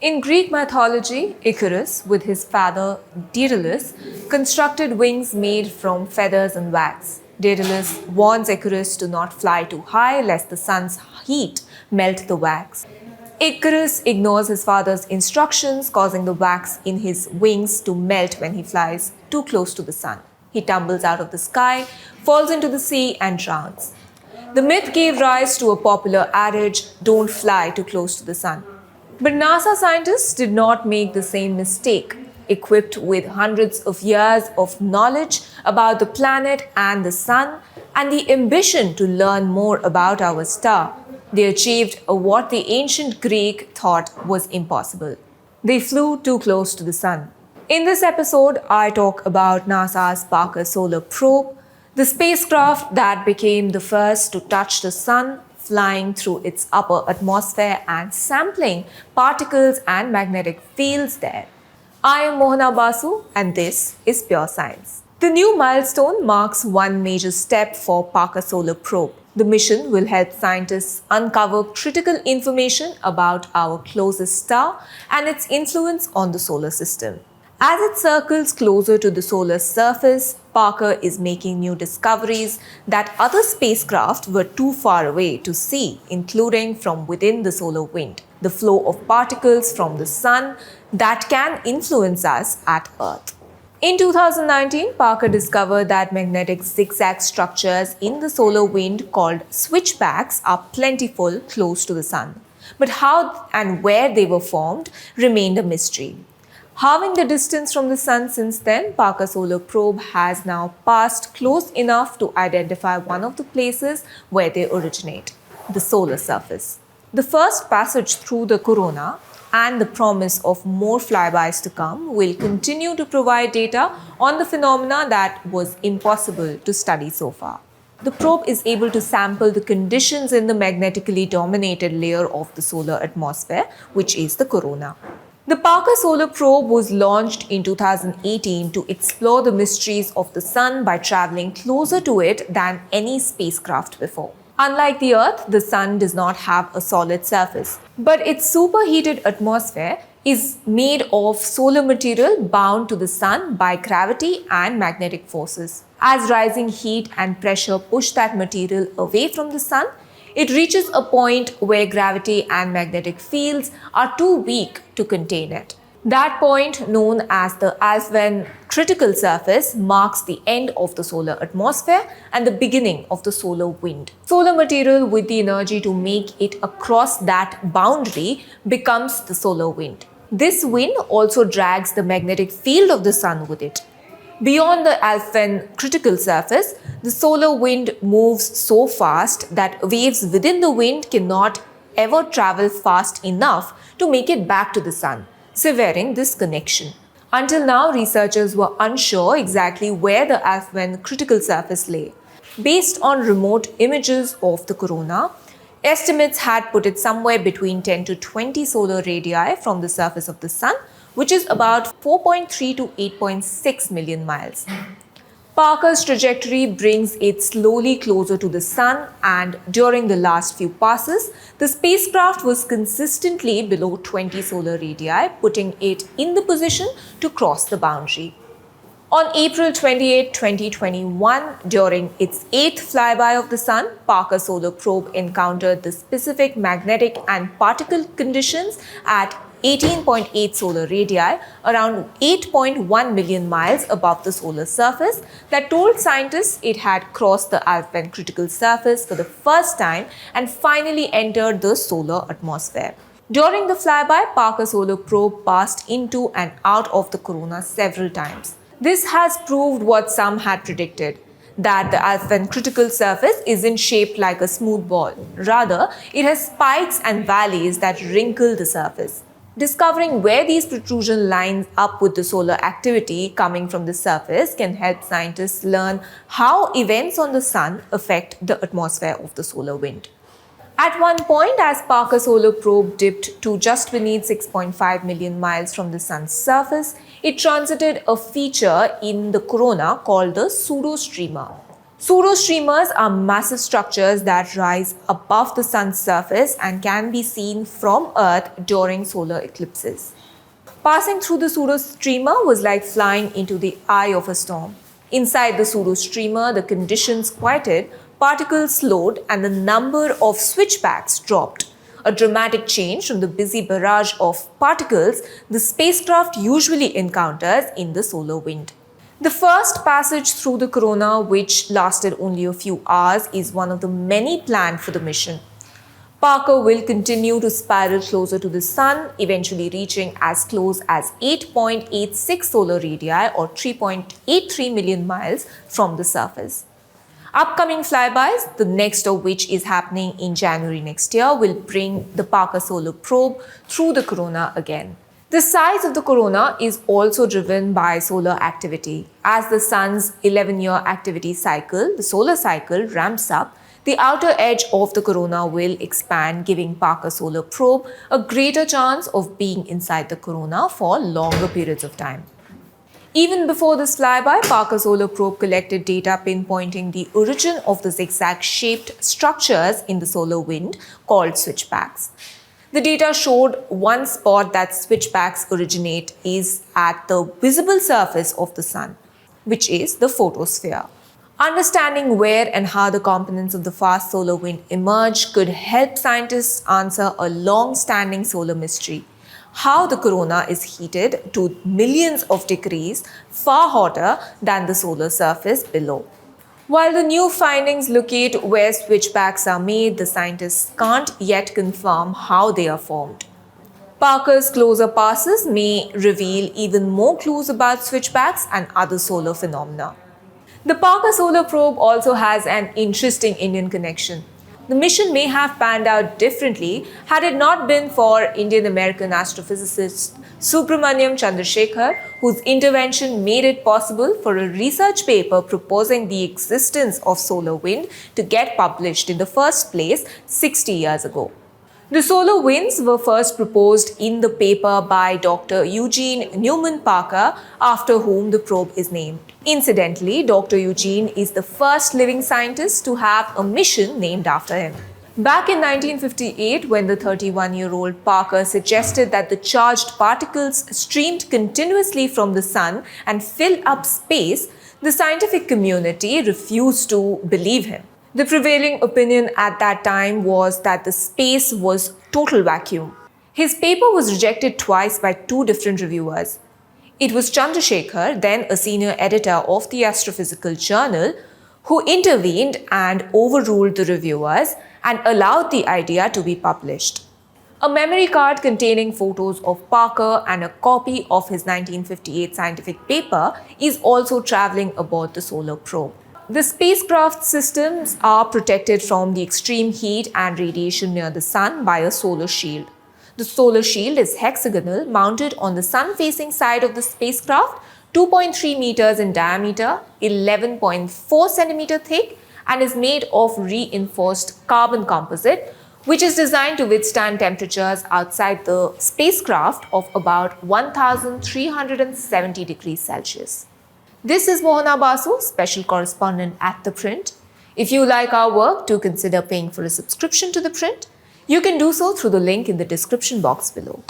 In Greek mythology, Icarus, with his father Daedalus, constructed wings made from feathers and wax. Daedalus warns Icarus to not fly too high lest the sun's heat melt the wax. Icarus ignores his father's instructions, causing the wax in his wings to melt when he flies too close to the sun. He tumbles out of the sky, falls into the sea, and drowns. The myth gave rise to a popular adage, "Don't fly too close to the sun." But NASA scientists did not make the same mistake. Equipped with hundreds of years of knowledge about the planet and the sun, and the ambition to learn more about our star, they achieved what the ancient Greek thought was impossible. They flew too close to the sun. In this episode, I talk about NASA's Parker Solar Probe, the spacecraft that became the first to touch the sun, flying through its upper atmosphere and sampling particles and magnetic fields there. I am Mohana Basu, and this is Pure Science. The new milestone marks one major step for Parker Solar Probe. The mission will help scientists uncover critical information about our closest star and its influence on the solar system. As it circles closer to the solar surface, Parker is making new discoveries that other spacecraft were too far away to see, including from within the solar wind, the flow of particles from the sun that can influence us at Earth. In 2019, Parker discovered that magnetic zigzag structures in the solar wind called switchbacks are plentiful close to the sun. But how and where they were formed remained a mystery. Halving the distance from the sun since then, Parker Solar Probe has now passed close enough to identify one of the places where they originate, the solar surface. The first passage through the corona and the promise of more flybys to come will continue to provide data on the phenomena that was impossible to study so far. The probe is able to sample the conditions in the magnetically dominated layer of the solar atmosphere, which is the corona. The Parker Solar Probe was launched in 2018 to explore the mysteries of the sun by traveling closer to it than any spacecraft before. Unlike the Earth, the sun does not have a solid surface, but its superheated atmosphere is made of solar material bound to the sun by gravity and magnetic forces. As rising heat and pressure push that material away from the sun, it reaches a point where gravity and magnetic fields are too weak to contain it. That point, known as the Alfvén critical surface, marks the end of the solar atmosphere and the beginning of the solar wind. Solar material with the energy to make it across that boundary becomes the solar wind. This wind also drags the magnetic field of the sun with it. Beyond the Alfvén critical surface, the solar wind moves so fast that waves within the wind cannot ever travel fast enough to make it back to the sun, severing this connection. Until now, researchers were unsure exactly where the Alfvén critical surface lay. Based on remote images of the corona, estimates had put it somewhere between 10 to 20 solar radii from the surface of the sun, which is about 4.3 to 8.6 million miles. Parker's trajectory brings it slowly closer to the sun, and during the last few passes, the spacecraft was consistently below 20 solar radii, putting it in the position to cross the boundary. On April 28, 2021, during its 8th flyby of the sun, Parker Solar Probe encountered the specific magnetic and particle conditions at 18.8 solar radii, around 8.1 million miles above the solar surface, that told scientists it had crossed the Alfvén critical surface for the first time and finally entered the solar atmosphere. During the flyby, Parker Solar Probe passed into and out of the corona several times. This has proved what some had predicted, that the Alfvén critical surface isn't shaped like a smooth ball. Rather, it has spikes and valleys that wrinkle the surface. Discovering where these protrusions line up with the solar activity coming from the surface can help scientists learn how events on the sun affect the atmosphere of the solar wind. At one point, as Parker Solar Probe dipped to just beneath 6.5 million miles from the sun's surface, it transited a feature in the corona called the pseudostreamer. Pseudostreamers are massive structures that rise above the sun's surface and can be seen from Earth during solar eclipses. Passing through the pseudostreamer was like flying into the eye of a storm. Inside the pseudostreamer, the conditions quieted, particles slowed, and the number of switchbacks dropped. A dramatic change from the busy barrage of particles the spacecraft usually encounters in the solar wind. The first passage through the corona, which lasted only a few hours, is one of the many planned for the mission. Parker will continue to spiral closer to the Sun, eventually reaching as close as 8.86 solar radii or 3.83 million miles from the surface. Upcoming flybys, the next of which is happening in January next year, will bring the Parker Solar Probe through the corona again. The size of the corona is also driven by solar activity. As the Sun's 11-year activity cycle, the solar cycle, ramps up, the outer edge of the corona will expand, giving Parker Solar Probe a greater chance of being inside the corona for longer periods of time. Even before this flyby, Parker Solar Probe collected data pinpointing the origin of the zigzag-shaped structures in the solar wind called switchbacks. The data showed one spot that switchbacks originate is at the visible surface of the Sun, which is the photosphere. Understanding where and how the components of the fast solar wind emerge could help scientists answer a long-standing solar mystery: how the corona is heated to millions of degrees, far hotter than the solar surface below. While the new findings locate where switchbacks are made, the scientists can't yet confirm how they are formed. Parker's closer passes may reveal even more clues about switchbacks and other solar phenomena. The Parker Solar Probe also has an interesting Indian connection. The mission may have panned out differently had it not been for Indian-American astrophysicist Subrahmanyam Chandrasekhar, whose intervention made it possible for a research paper proposing the existence of solar wind to get published in the first place 60 years ago. The solar winds were first proposed in the paper by Dr. Eugene Newman Parker, after whom the probe is named. Incidentally, Dr. Eugene is the first living scientist to have a mission named after him. Back in 1958, when the 31-year-old Parker suggested that the charged particles streamed continuously from the Sun and filled up space, the scientific community refused to believe him. The prevailing opinion at that time was that the space was total vacuum. His paper was rejected twice by two different reviewers. It was Chandrasekhar, then a senior editor of the Astrophysical Journal, who intervened and overruled the reviewers and allowed the idea to be published. A memory card containing photos of Parker and a copy of his 1958 scientific paper is also traveling aboard the solar probe. The spacecraft systems are protected from the extreme heat and radiation near the Sun by a solar shield. The solar shield is hexagonal, mounted on the sun-facing side of the spacecraft, 2.3 meters in diameter, 11.4 centimeter thick, and is made of reinforced carbon composite, which is designed to withstand temperatures outside the spacecraft of about 1,370 degrees Celsius. This is Mohana Basu, special correspondent at The Print. If you like our work, do consider paying for a subscription to The Print. You can do so through the link in the description box below.